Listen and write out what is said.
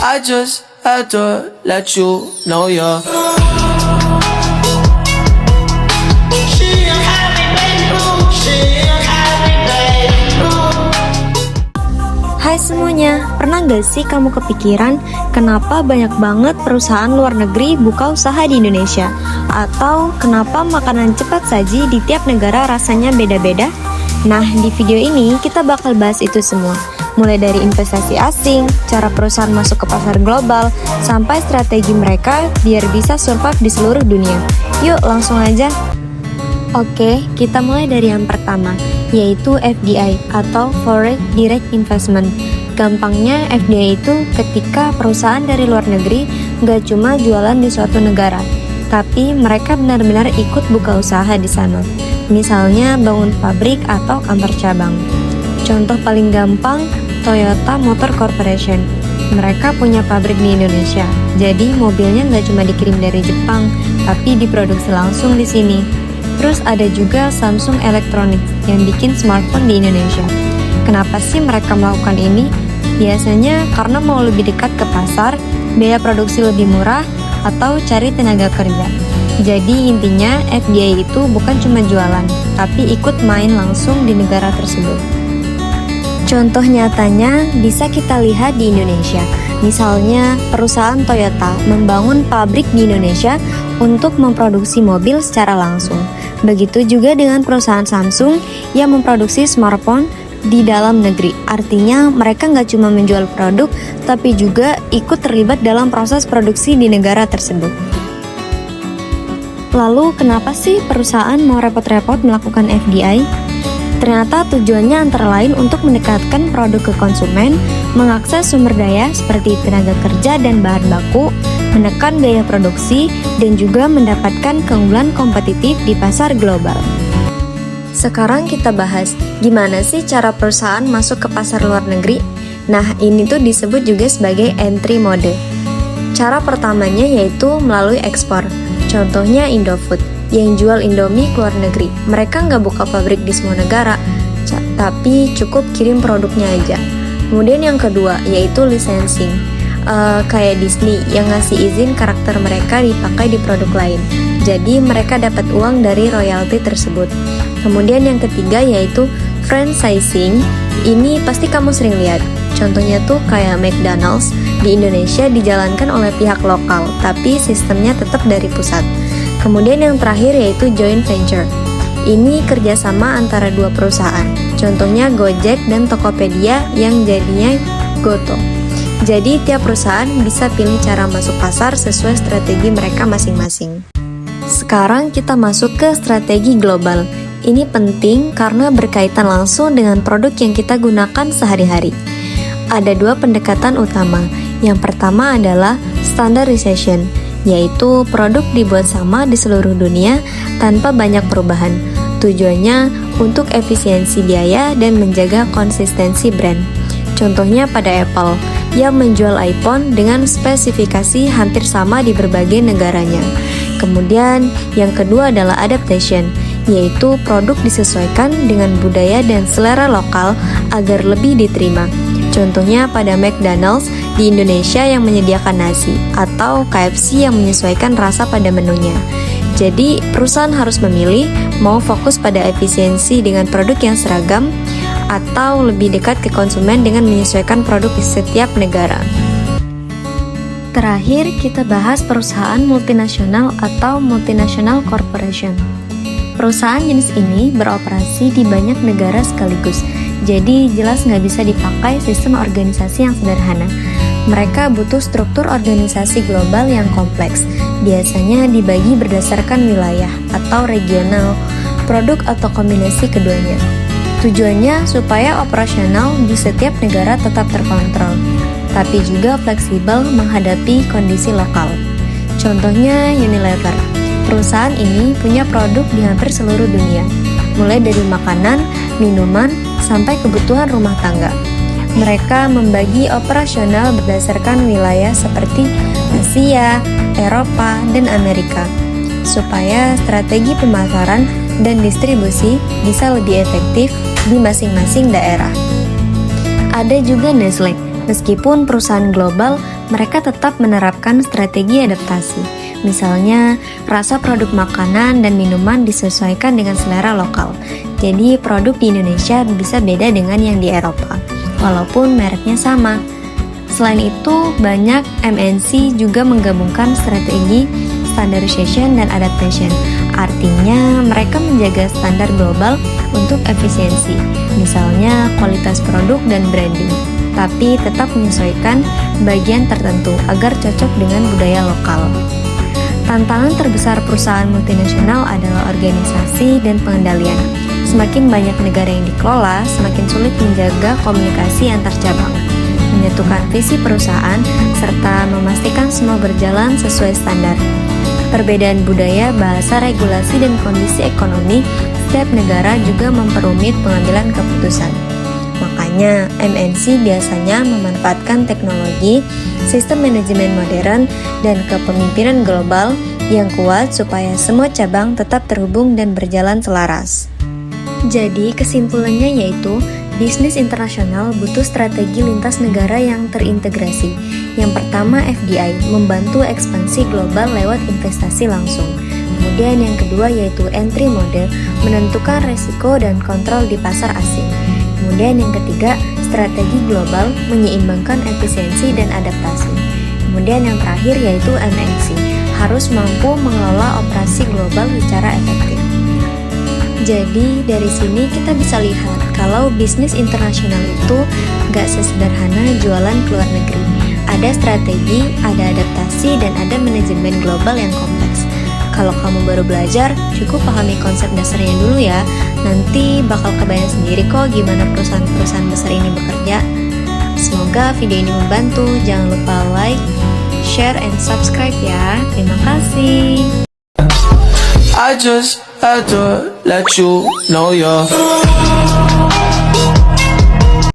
I just had to let you know you're Hai semuanya, pernah gak sih kamu kepikiran kenapa banyak banget perusahaan luar negeri buka usaha di Indonesia? Atau kenapa makanan cepat saji di tiap negara rasanya beda-beda? Nah, di video ini kita bakal bahas itu semua. Mulai dari investasi asing, cara perusahaan masuk ke pasar global, sampai strategi mereka biar bisa survive di seluruh dunia. Yuk langsung aja. Oke, kita mulai dari yang pertama, yaitu FDI atau Foreign Direct Investment. Gampangnya FDI itu ketika perusahaan dari luar negeri nggak cuma jualan di suatu negara, tapi mereka benar-benar ikut buka usaha di sana. Misalnya bangun pabrik atau kantor cabang. Contoh paling gampang, Toyota Motor Corporation. Mereka punya pabrik di Indonesia, jadi mobilnya nggak cuma dikirim dari Jepang, tapi diproduksi langsung di sini. Terus ada juga Samsung Electronics yang bikin smartphone di Indonesia. Kenapa sih mereka melakukan ini? Biasanya karena mau lebih dekat ke pasar, biaya produksi lebih murah, atau cari tenaga kerja. Jadi intinya FDI itu bukan cuma jualan, tapi ikut main langsung di negara tersebut. Contoh nyatanya bisa kita lihat di Indonesia. Misalnya perusahaan Toyota membangun pabrik di Indonesia untuk memproduksi mobil secara langsung. Begitu juga dengan perusahaan Samsung yang memproduksi smartphone di dalam negeri. Artinya mereka nggak cuma menjual produk, tapi juga ikut terlibat dalam proses produksi di negara tersebut. Lalu kenapa sih perusahaan mau repot-repot melakukan FDI? Ternyata tujuannya antara lain untuk mendekatkan produk ke konsumen, mengakses sumber daya seperti tenaga kerja dan bahan baku, menekan biaya produksi, dan juga mendapatkan keunggulan kompetitif di pasar global. Sekarang kita bahas, gimana sih cara perusahaan masuk ke pasar luar negeri? Nah, ini tuh disebut juga sebagai entry mode. Cara pertamanya yaitu melalui ekspor. Contohnya Indofood, yang jual Indomie ke luar negeri. Mereka nggak buka pabrik di semua negara, tapi cukup kirim produknya aja. Kemudian yang kedua, yaitu licensing. Kayak Disney yang ngasih izin karakter mereka dipakai di produk lain. Jadi mereka dapat uang dari royalti tersebut. Kemudian yang ketiga yaitu franchising. Ini pasti kamu sering lihat. Contohnya tuh kayak McDonald's di Indonesia dijalankan oleh pihak lokal, tapi sistemnya tetap dari pusat. Kemudian yang terakhir yaitu joint venture. Ini kerjasama antara dua perusahaan. Contohnya Gojek dan Tokopedia yang jadinya Goto. Jadi tiap perusahaan bisa pilih cara masuk pasar sesuai strategi mereka masing-masing. Sekarang kita masuk ke strategi global. Ini penting karena berkaitan langsung dengan produk yang kita gunakan sehari-hari. Ada dua pendekatan utama. Yang pertama adalah standardization, yaitu produk dibuat sama di seluruh dunia tanpa banyak perubahan. Tujuannya untuk efisiensi biaya dan menjaga konsistensi brand. Contohnya pada Apple, yang menjual iPhone dengan spesifikasi hampir sama di berbagai negaranya. Kemudian yang kedua adalah adaptation, yaitu produk disesuaikan dengan budaya dan selera lokal agar lebih diterima. Contohnya pada McDonald's di Indonesia yang menyediakan nasi, atau KFC yang menyesuaikan rasa pada menunya. Jadi, perusahaan harus memilih mau fokus pada efisiensi dengan produk yang seragam, atau lebih dekat ke konsumen dengan menyesuaikan produk di setiap negara. Terakhir, kita bahas perusahaan multinasional atau multinational corporation. Perusahaan jenis ini beroperasi di banyak negara sekaligus, jadi jelas nggak bisa dipakai sistem organisasi yang sederhana. Mereka butuh struktur organisasi global yang kompleks, biasanya dibagi berdasarkan wilayah atau regional, produk atau kombinasi keduanya. Tujuannya supaya operasional di setiap negara tetap terkontrol, tapi juga fleksibel menghadapi kondisi lokal. Contohnya Unilever. Perusahaan ini punya produk di hampir seluruh dunia, mulai dari makanan, minuman, sampai kebutuhan rumah tangga. Mereka membagi operasional berdasarkan wilayah seperti Asia, Eropa, dan Amerika, supaya strategi pemasaran dan distribusi bisa lebih efektif di masing-masing daerah. Ada juga Nestle. Meskipun perusahaan global, mereka tetap menerapkan strategi adaptasi. Misalnya, rasa produk makanan dan minuman disesuaikan dengan selera lokal. Jadi, produk di Indonesia bisa beda dengan yang di Eropa, walaupun mereknya sama. Selain itu, banyak MNC juga menggabungkan strategi standardization dan adaptation. Artinya, mereka menjaga standar global untuk efisiensi, misalnya kualitas produk dan branding, tapi tetap menyesuaikan bagian tertentu agar cocok dengan budaya lokal. Tantangan terbesar perusahaan multinasional adalah organisasi dan pengendalian. Semakin banyak negara yang dikelola, semakin sulit menjaga komunikasi antar cabang, menyatukan visi perusahaan, serta memastikan semua berjalan sesuai standar. Perbedaan budaya, bahasa, regulasi, dan kondisi ekonomi setiap negara juga memperumit pengambilan keputusan. Makanya, MNC biasanya memanfaatkan teknologi, sistem manajemen modern, dan kepemimpinan global yang kuat supaya semua cabang tetap terhubung dan berjalan selaras. Jadi, kesimpulannya yaitu, bisnis internasional butuh strategi lintas negara yang terintegrasi. Yang pertama, FDI, membantu ekspansi global lewat investasi langsung. Kemudian yang kedua yaitu entry model, menentukan resiko dan kontrol di pasar asing. Kemudian yang ketiga, strategi global, menyeimbangkan efisiensi dan adaptasi. Kemudian yang terakhir yaitu MNC, harus mampu mengelola operasi global secara efektif. Jadi dari sini kita bisa lihat kalau bisnis internasional itu gak sesederhana jualan ke luar negeri. Ada strategi, ada adaptasi, dan ada manajemen global yang kompleks. Kalau kamu baru belajar, cukup pahami konsep dasarnya dulu ya. Nanti bakal kebayang sendiri kok gimana perusahaan-perusahaan besar ini bekerja. Semoga video ini membantu. Jangan lupa like, share, and subscribe ya. Terima kasih. I just had to let you know you're